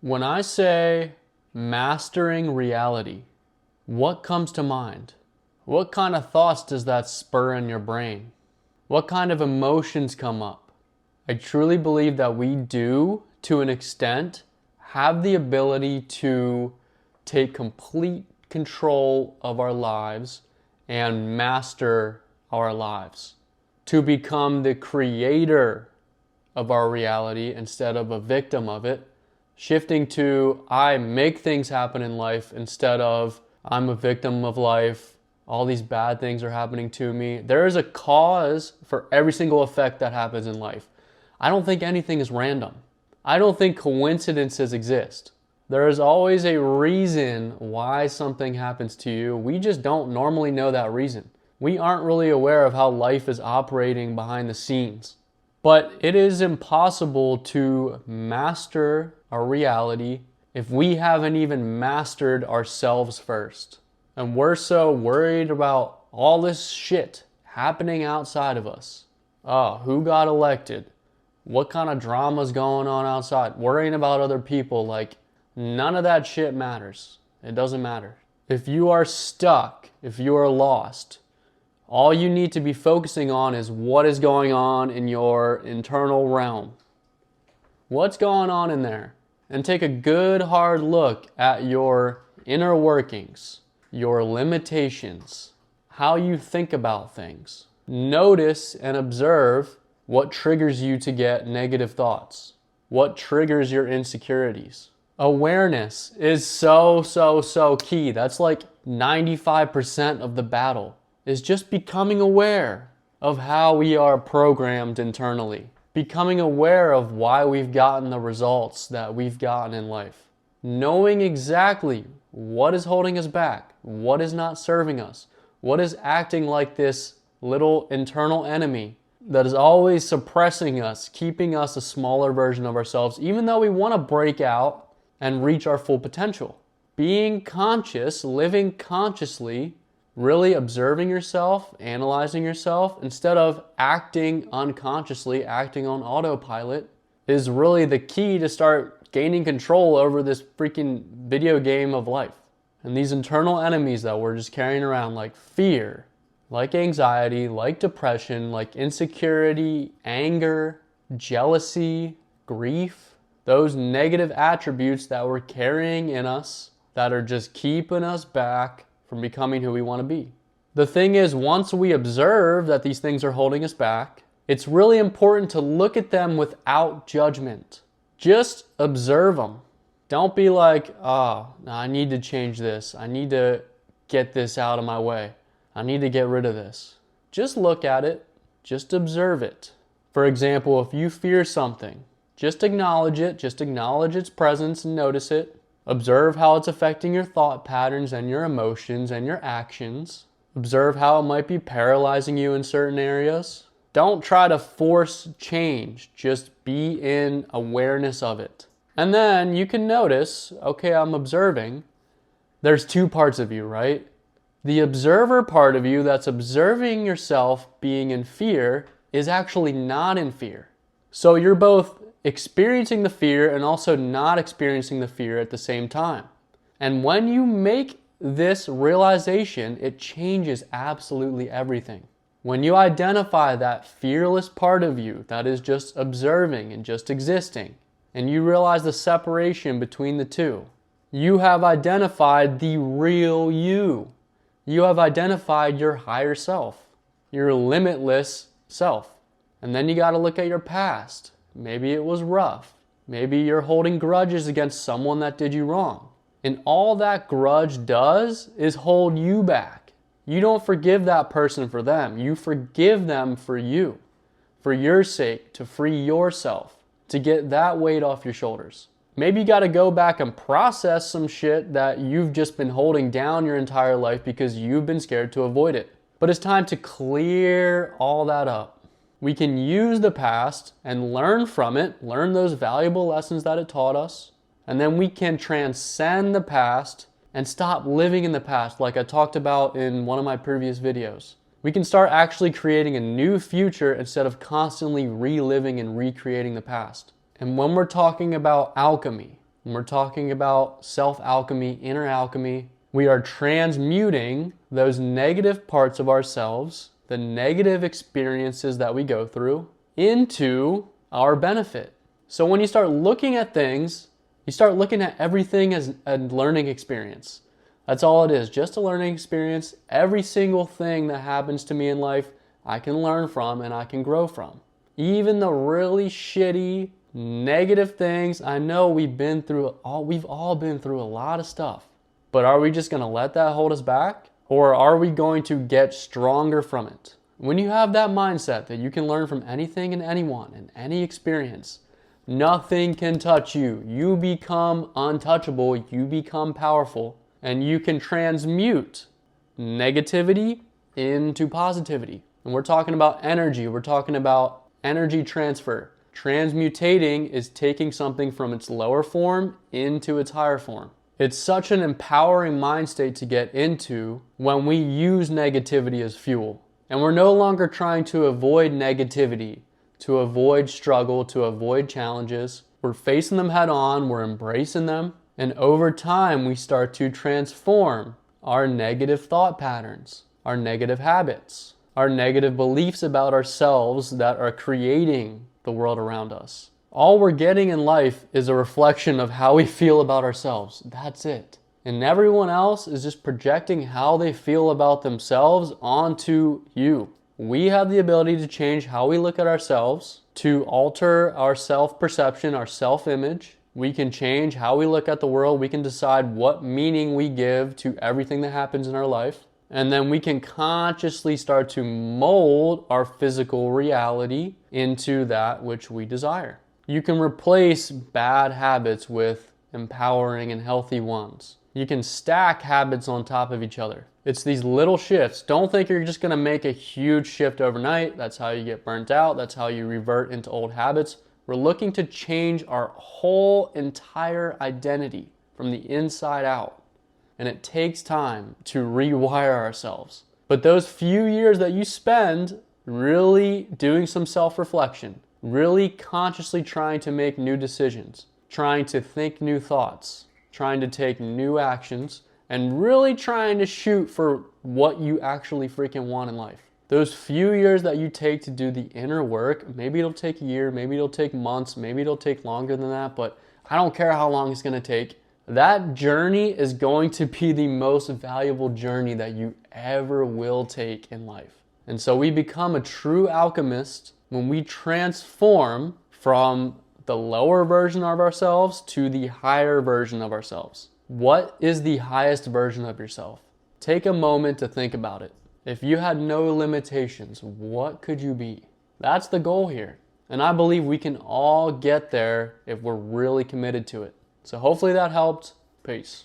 When I say mastering reality, what comes to mind? What kind of thoughts does that spur in your brain? What kind of emotions come up? I truly believe that we do, to an extent, have the ability to take complete control of our lives and master our lives. To become the creator of our reality instead of a victim of it. Shifting to I make things happen in life instead of I'm a victim of life. All these bad things are happening to me. There is a cause for every single effect that happens in life. I don't think anything is random. I don't think coincidences exist. There is always a reason why something happens to you. We just don't normally know that reason. We aren't really aware of how life is operating behind the scenes. But it is impossible to master our reality if we haven't even mastered ourselves first. And we're so worried about all this shit happening outside of us. Oh, who got elected? What kind of drama's going on outside? Worrying about other people, like none of that shit matters. It doesn't matter. If you are stuck, if you are lost, all you need to be focusing on is what is going on in your internal realm. What's going on in there? And take a good hard look at your inner workings, your limitations, how you think about things. Notice and observe what triggers you to get negative thoughts. What triggers your insecurities. Awareness is so key. That's like 95% of the battle. Is just becoming aware of how we are programmed internally. Becoming aware of why we've gotten the results that we've gotten in life. Knowing exactly what is holding us back, what is not serving us, what is acting like this little internal enemy that is always suppressing us, keeping us a smaller version of ourselves, even though we want to break out and reach our full potential. Being conscious, living consciously, really observing yourself, analyzing yourself, instead of acting unconsciously, acting on autopilot, is really the key to start gaining control over this freaking video game of life. And these internal enemies that we're just carrying around, like fear, like anxiety, like depression, like insecurity, anger, jealousy, grief, those negative attributes that we're carrying in us that are just keeping us back from becoming who we want to be. The thing is, once we observe that these things are holding us back, it's really important to look at them without judgment. Just observe them. Don't be like, I need to change this. I need to get this out of my way. I need to get rid of this. Just look at it. Just observe it. For example, if you fear something, just acknowledge it. Just acknowledge its presence and notice it. Observe how it's affecting your thought patterns and your emotions and your actions. Observe how it might be paralyzing you in certain areas. Don't try to force change. Just be in awareness of it. And then you can notice, okay, I'm observing. There's two parts of you, right? The observer part of you that's observing yourself being in fear is actually not in fear. So you're both experiencing the fear and also not experiencing the fear at the same time. And when you make this realization, it changes absolutely everything. When you identify that fearless part of you that is just observing and just existing, and you realize the separation between the two, you have identified the real you. You have identified your higher self, your limitless self. And then you got to look at your past. Maybe it was rough. Maybe you're holding grudges against someone that did you wrong. And all that grudge does is hold you back. You don't forgive that person for them. You forgive them for you, for your sake, to free yourself, to get that weight off your shoulders. Maybe you got to go back and process some shit that you've just been holding down your entire life because you've been scared to avoid it. But it's time to clear all that up. We can use the past and learn from it, learn those valuable lessons that it taught us, and then we can transcend the past and stop living in the past like I talked about in one of my previous videos. We can start actually creating a new future instead of constantly reliving and recreating the past. And when we're talking about alchemy, When we're talking about self-alchemy, inner alchemy, we are transmuting those negative parts of ourselves, the negative experiences that we go through, into our benefit. So when you start looking at things, you start looking at everything as a learning experience. That's all it is, just a learning experience. Every single thing that happens to me in life, I can learn from and I can grow from. Even the really shitty, negative things, I know we've all been through a lot of stuff. But are we just gonna let that hold us back? Or are we going to get stronger from it? When you have that mindset that you can learn from anything and anyone and any experience, nothing can touch you. You become untouchable, you become powerful, and you can transmute negativity into positivity. And we're talking about energy, we're talking about energy transfer. Transmutating is taking something from its lower form into its higher form. It's such an empowering mind state to get into when we use negativity as fuel. And we're no longer trying to avoid negativity, to avoid struggle, to avoid challenges. We're facing them head on, we're embracing them, and over time we start to transform our negative thought patterns, our negative habits, our negative beliefs about ourselves that are creating the world around us. All we're getting in life is a reflection of how we feel about ourselves. That's it. And everyone else is just projecting how they feel about themselves onto you. We have the ability to change how we look at ourselves, to alter our self-perception, our self-image. We can change how we look at the world. We can decide what meaning we give to everything that happens in our life. And then we can consciously start to mold our physical reality into that which we desire. You can replace bad habits with empowering and healthy ones. You can stack habits on top of each other. It's these little shifts. Don't think you're just gonna make a huge shift overnight. That's how you get burnt out. That's how you revert into old habits. We're looking to change our whole entire identity from the inside out. And it takes time to rewire ourselves. But those few years that you spend really doing some self-reflection, really consciously trying to make new decisions, trying to think new thoughts, trying to take new actions, and really trying to shoot for what you actually freaking want in life. Those few years that you take to do the inner work, maybe it'll take a year, maybe it'll take months, maybe it'll take longer than that, but I don't care how long it's gonna take. That journey is going to be the most valuable journey that you ever will take in life. And so we become a true alchemist when we transform from the lower version of ourselves to the higher version of ourselves. What is the highest version of yourself? Take a moment to think about it. If you had no limitations, what could you be? That's the goal here. And I believe we can all get there if we're really committed to it. So hopefully that helped. Peace.